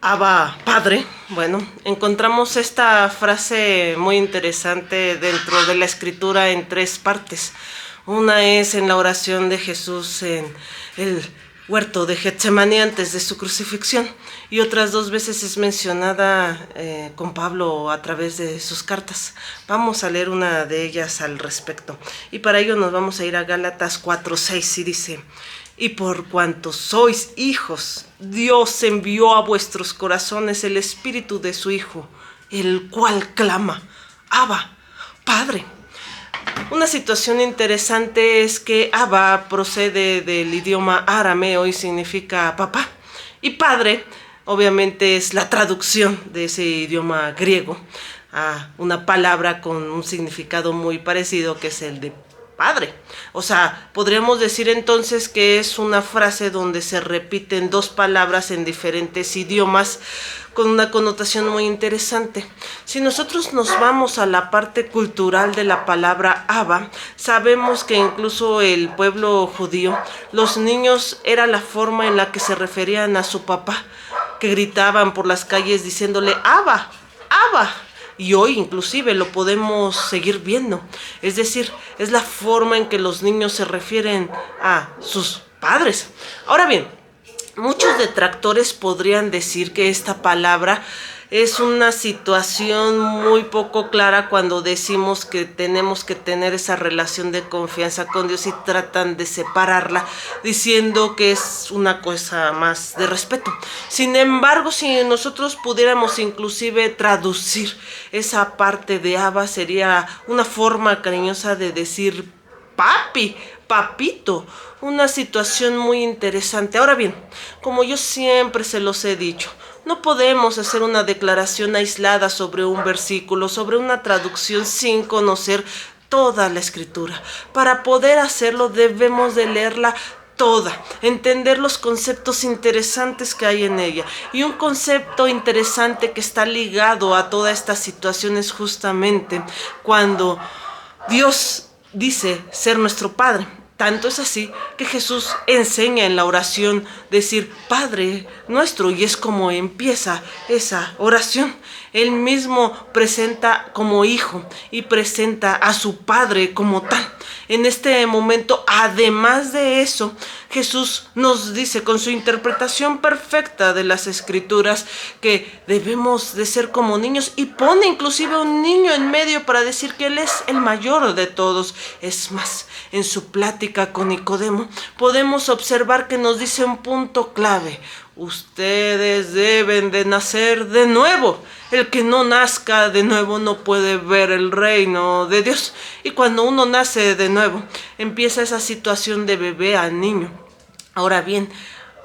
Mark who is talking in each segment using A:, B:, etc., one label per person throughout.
A: Abba, Padre. Bueno, encontramos esta frase muy interesante dentro de la escritura en tres partes. Una es en la oración de Jesús en el huerto de Getsemaní antes de su crucifixión, y otras dos veces es mencionada con Pablo a través de sus cartas. Vamos a leer una de ellas al respecto, y para ello nos vamos a ir a Gálatas 4:6, y dice: y por cuanto sois hijos, Dios envió a vuestros corazones el espíritu de su Hijo, el cual clama: Abba, Padre. Una situación interesante es que Abba procede del idioma arameo y significa papá. Y padre, obviamente, es la traducción de ese idioma griego a una palabra con un significado muy parecido, que es el de padre. O sea, podríamos decir entonces que es una frase donde se repiten dos palabras en diferentes idiomas con una connotación muy interesante. Si nosotros nos vamos a la parte cultural de la palabra Abba, sabemos que incluso el pueblo judío, los niños era la forma en la que se referían a su papá, que gritaban por las calles diciéndole Abba, Abba. Y hoy inclusive lo podemos seguir viendo. Es decir, es la forma en que los niños se refieren a sus padres. Ahora bien, muchos detractores podrían decir que esta palabra es una situación muy poco clara cuando decimos que tenemos que tener esa relación de confianza con Dios, y tratan de separarla diciendo que es una cosa más de respeto. Sin embargo, si nosotros pudiéramos inclusive traducir esa parte de Abba, sería una forma cariñosa de decir papi, papito. Una situación muy interesante. Ahora bien, como yo siempre se los he dicho, no podemos hacer una declaración aislada sobre un versículo, sobre una traducción, sin conocer toda la escritura. Para poder hacerlo debemos de leerla toda, entender los conceptos interesantes que hay en ella. Y un concepto interesante que está ligado a toda esta situación es justamente cuando Dios dice ser nuestro Padre. Tanto es así que Jesús enseña en la oración decir Padre nuestro, y es como empieza esa oración. Él mismo presenta como hijo y presenta a su Padre como tal. En este momento, además de eso, Jesús nos dice con su interpretación perfecta de las escrituras que debemos de ser como niños, y pone inclusive un niño en medio para decir que Él es el mayor de todos. Es más, en su plática con Nicodemo podemos observar que nos dice un punto clave: ustedes deben de nacer de nuevo. El que no nazca de nuevo no puede ver el reino de Dios. Y cuando uno nace de nuevo, empieza esa situación de bebé a niño. Ahora bien,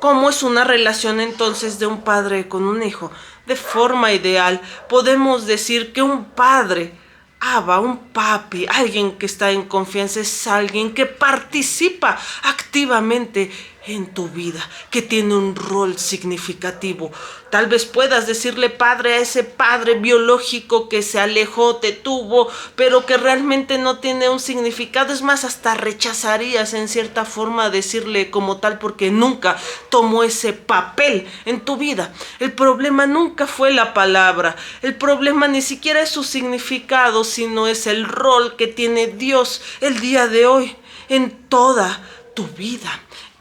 A: ¿cómo es una relación entonces de un padre con un hijo? De forma ideal, podemos decir que un padre, Abba, un papi, alguien que está en confianza, es alguien que participa activamente en tu vida, que tiene un rol significativo. Tal vez puedas decirle padre a ese padre biológico que se alejó, te tuvo, pero que realmente no tiene un significado. Es más, hasta rechazarías en cierta forma decirle como tal, porque nunca tomó ese papel en tu vida. El problema nunca fue la palabra, el problema ni siquiera es su significado, sino es el rol que tiene Dios el día de hoy en toda tu vida.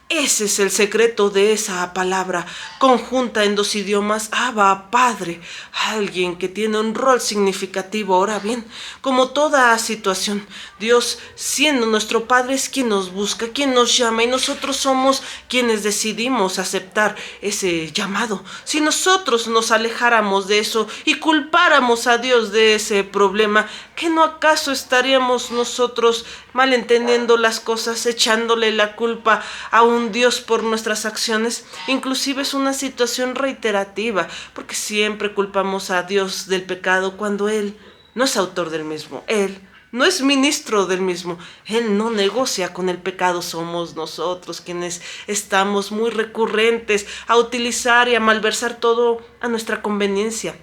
A: Ese es el secreto de esa palabra conjunta en dos idiomas, Abba, Padre, alguien que tiene un rol significativo. Ahora bien, como toda situación, Dios, siendo nuestro Padre, es quien nos busca, quien nos llama, y nosotros somos quienes decidimos aceptar ese llamado. Si nosotros nos alejáramos de eso y culpáramos a Dios de ese problema, ¿qué no acaso estaríamos nosotros malentendiendo las cosas, echándole la culpa a un Dios por nuestras acciones? Inclusive es una situación reiterativa, porque siempre culpamos a Dios del pecado cuando Él no es autor del mismo, Él no es ministro del mismo, Él no negocia con el pecado. Somos nosotros quienes estamos muy recurrentes a utilizar y a malversar todo a nuestra conveniencia.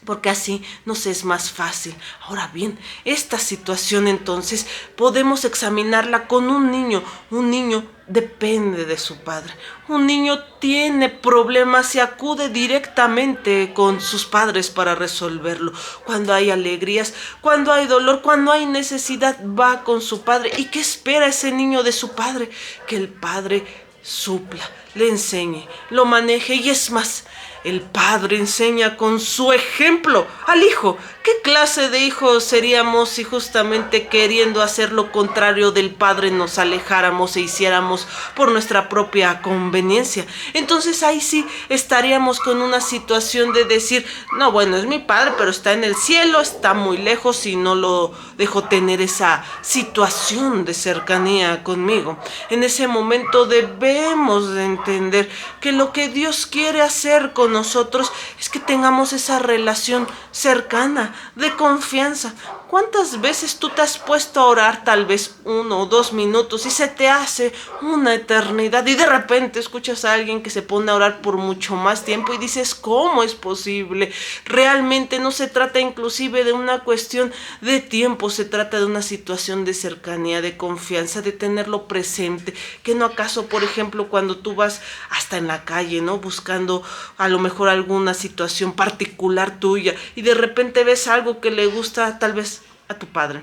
A: porque así nos es más fácil. Ahora bien, esta situación entonces podemos examinarla con un niño. Un niño depende de su padre. Un niño tiene problemas y acude directamente con sus padres para resolverlo. Cuando hay alegrías, cuando hay dolor, cuando hay necesidad, va con su padre. ¿Y qué espera ese niño de su padre? Que el padre supla, le enseñe, lo maneje, y es más, el padre enseña con su ejemplo al hijo. ¿Qué clase de hijos seríamos si justamente queriendo hacer lo contrario del padre nos alejáramos e hiciéramos por nuestra propia conveniencia? Entonces ahí sí estaríamos con una situación de decir, no, bueno, es mi padre, pero está en el cielo, está muy lejos y no lo dejo tener esa situación de cercanía conmigo. En ese momento debemos de entender que lo que Dios quiere hacer con nosotros es que tengamos esa relación cercana, de confianza. ¿Cuántas veces tú te has puesto a orar tal vez 1 o 2 minutos y se te hace una eternidad y de repente escuchas a alguien que se pone a orar por mucho más tiempo y dices, ¿cómo es posible? Realmente no se trata inclusive de una cuestión de tiempo, se trata de una situación de cercanía, de confianza, de tenerlo presente. ¿Que no acaso, por ejemplo, cuando tú vas hasta en la calle, ¿no?, buscando a lo mejor alguna situación particular tuya y de repente ves algo que le gusta tal vez a tu padre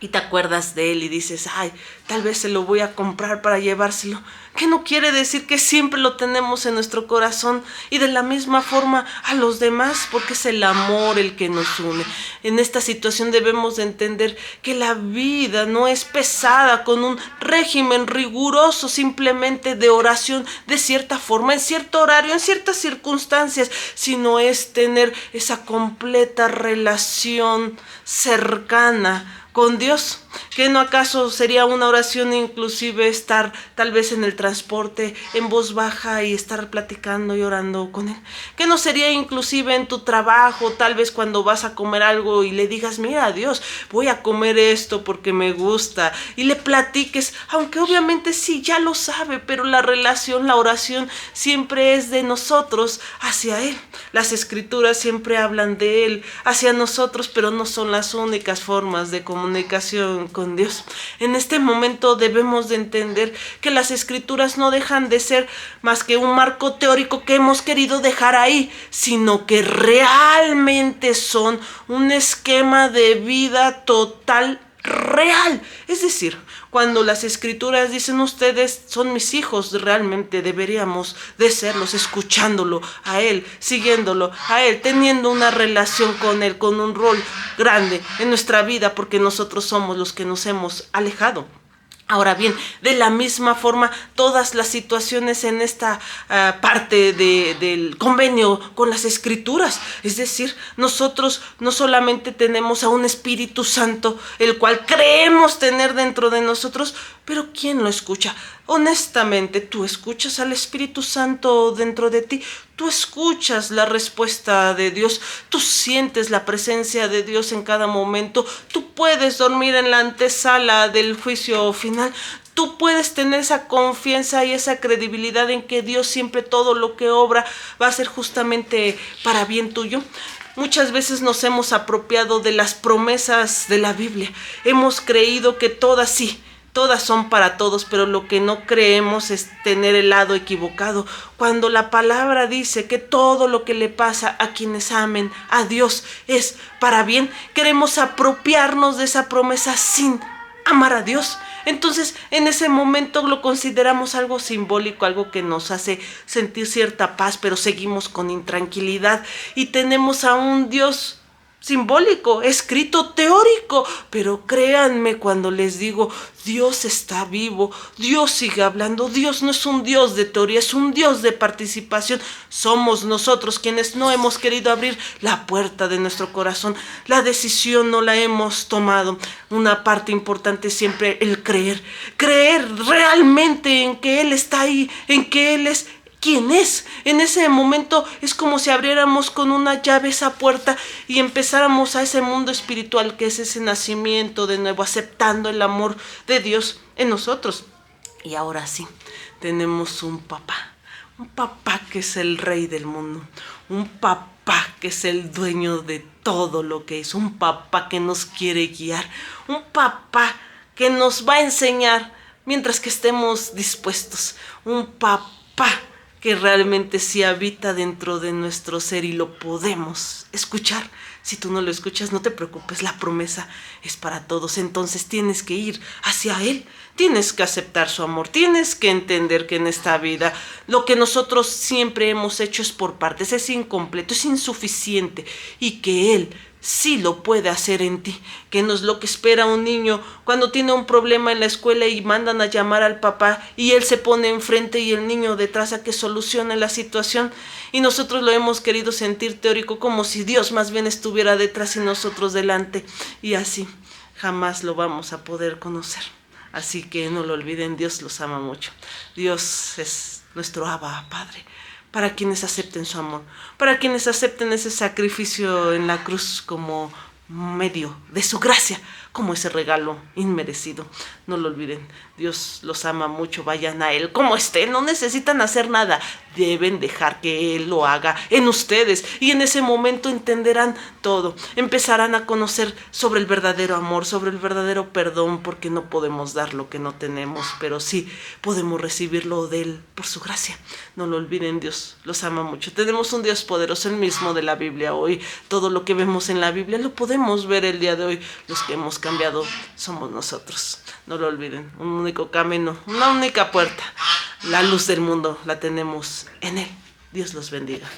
A: y te acuerdas de él y dices, ay, tal vez se lo voy a comprar para llevárselo? Que no quiere decir que siempre lo tenemos en nuestro corazón y de la misma forma a los demás, porque es el amor el que nos une. En esta situación debemos de entender que la vida no es pesada con un régimen riguroso simplemente de oración de cierta forma, en cierto horario, en ciertas circunstancias, sino es tener esa completa relación cercana con Dios. ¿Que no acaso sería una oración inclusive estar tal vez en el transporte en voz baja y estar platicando y orando con Él? ¿Que no sería inclusive en tu trabajo, tal vez cuando vas a comer algo y le digas, mira Dios, voy a comer esto porque me gusta, y le platiques, aunque obviamente sí, ya lo sabe, pero la relación, la oración siempre es de nosotros hacia Él. Las escrituras siempre hablan de Él hacia nosotros, pero no son las únicas formas de comunicación con Dios. En este momento debemos de entender que las escrituras no dejan de ser más que un marco teórico que hemos querido dejar ahí, sino que realmente son un esquema de vida total real. Es decir, cuando las escrituras dicen ustedes son mis hijos, realmente deberíamos de serlos, escuchándolo a Él, siguiéndolo a Él, teniendo una relación con Él, con un rol grande en nuestra vida, porque nosotros somos los que nos hemos alejado. Ahora bien, de la misma forma, todas las situaciones en esta parte del convenio con las escrituras, es decir, nosotros no solamente tenemos a un Espíritu Santo, el cual creemos tener dentro de nosotros, pero ¿quién lo escucha? Honestamente, ¿tú escuchas al Espíritu Santo dentro de ti? ¿Tú escuchas la respuesta de Dios? ¿Tú sientes la presencia de Dios en cada momento? ¿Tú puedes dormir en la antesala del juicio final? ¿Tú puedes tener esa confianza y esa credibilidad en que Dios siempre todo lo que obra va a ser justamente para bien tuyo? Muchas veces nos hemos apropiado de las promesas de la Biblia. Hemos creído que todas sí, todas son para todos, pero lo que no creemos es tener el lado equivocado. Cuando la palabra dice que todo lo que le pasa a quienes amen a Dios es para bien, queremos apropiarnos de esa promesa sin amar a Dios. Entonces, en ese momento lo consideramos algo simbólico, algo que nos hace sentir cierta paz, pero seguimos con intranquilidad y tenemos a un Dios simbólico, escrito, teórico, pero créanme cuando les digo, Dios está vivo, Dios sigue hablando, Dios no es un Dios de teoría, es un Dios de participación. Somos nosotros quienes no hemos querido abrir la puerta de nuestro corazón, la decisión no la hemos tomado. Una parte importante es siempre el creer realmente en que Él está ahí, en que Él es ¿quién es? En ese momento es como si abriéramos con una llave esa puerta y empezáramos a ese mundo espiritual que es ese nacimiento de nuevo, aceptando el amor de Dios en nosotros. Y ahora sí, tenemos un papá que es el rey del mundo, un papá que es el dueño de todo lo que es, un papá que nos quiere guiar, un papá que nos va a enseñar mientras que estemos dispuestos, un papá que realmente sí habita dentro de nuestro ser y lo podemos escuchar. Si tú no lo escuchas, no te preocupes, la promesa es para todos. Entonces tienes que ir hacia Él, tienes que aceptar su amor, tienes que entender que en esta vida lo que nosotros siempre hemos hecho es por partes, es incompleto, es insuficiente, y que Él sí lo puede hacer en ti, que no es lo que espera un niño cuando tiene un problema en la escuela y mandan a llamar al papá y él se pone enfrente y el niño detrás a que solucione la situación, y nosotros lo hemos querido sentir teórico, como si Dios más bien estuviera detrás y nosotros delante, y así jamás lo vamos a poder conocer. Así que no lo olviden, Dios los ama mucho. Dios es nuestro Abba Padre, para quienes acepten su amor, para quienes acepten ese sacrificio en la cruz como medio de su gracia, como ese regalo inmerecido. No lo olviden, Dios los ama mucho, vayan a Él como estén, no necesitan hacer nada, deben dejar que Él lo haga en ustedes, y en ese momento entenderán todo, empezarán a conocer sobre el verdadero amor, sobre el verdadero perdón, porque no podemos dar lo que no tenemos, pero sí podemos recibirlo de Él por su gracia. No lo olviden, Dios los ama mucho. Tenemos un Dios poderoso, el mismo de la Biblia hoy. Todo lo que vemos en la Biblia lo podemos ver el día de hoy. Los que hemos cambiado somos nosotros. No lo olviden, un único camino, una única puerta. La luz del mundo la tenemos en Él. Dios los bendiga.